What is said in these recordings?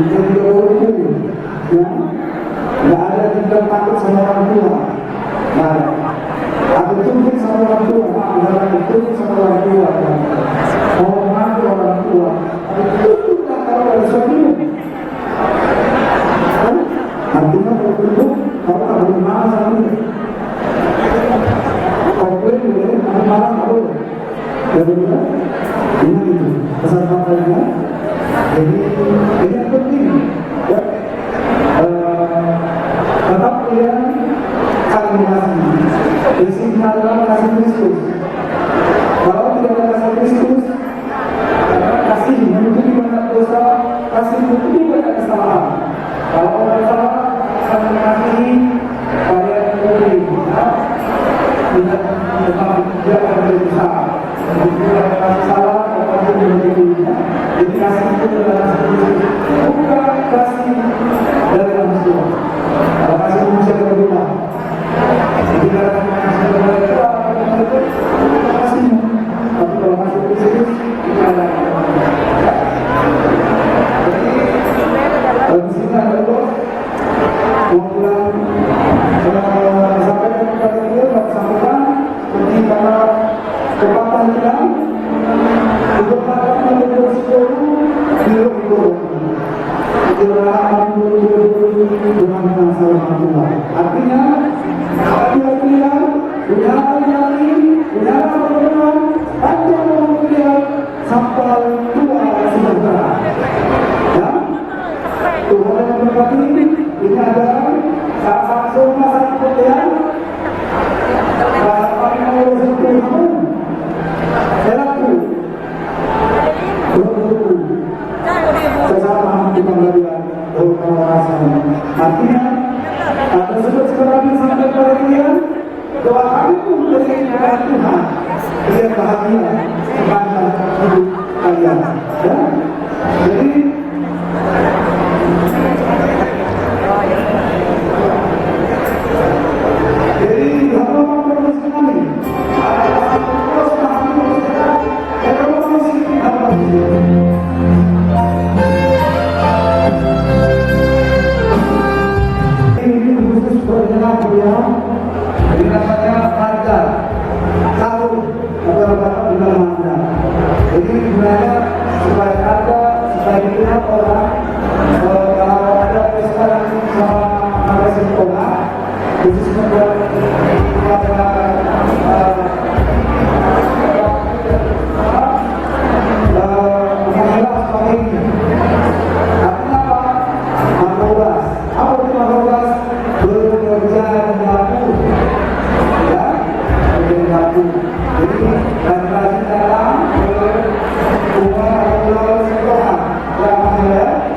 jadi orang ya, nggak ada tidak takut sama orang tua, nggak ada. Aku tunduk sama orang tua, aku tunduk sama orang tua, hormati orang tua. Itu tidak kalau ada sebelum. Artinya kalau tunduk, kalau tak berkenal sama dia. Komplain boleh, tapi marah tak boleh. Jadi ini itu pesan sampainya. Jadi ini yang penting. Ya. Tetap kalian saling kasih. Isinya adalah kasih Kristus. Kalau tidak ada kasih Kristus, kasih menutupi banyak dosa, kasih menutupi banyak kesalahan. Kalau orang salah, akan mengasihi kalian menutupi. Tidak akan berusaha. Jadi kalau kasih salah, pasti menutupinya. Jadi kasih itu adalah kasih Kristus. Bukan kasih dari manusia. Kalau kasih manusia berbeda. Jadi kalau kasih berbeda, kasih. Tapi kalau kasih Kristus, itu adalah. Jadi di sini ada kumpulan sampai kepada dia sampaikan seperti karena kepatah bilang kepatah menurut seluruh hidup kejelasan dengan masalah Tuhan. Artinya dia bilang punya yakin, punya perjuangan, ada kemudian sampai tua sejahtera. Ya, Tuhan yang berkati ini adalah saat masa kemudian paling mengurus Tuhan selaku sesama di pengadilan pengawasan. Artinya ada sekarang sampai pada kalian doa kami pun dari Tuhan biar bahagia sepanjang hidup kalian. Ya, jadi dan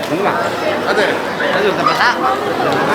Enggak. Ada. Ayo,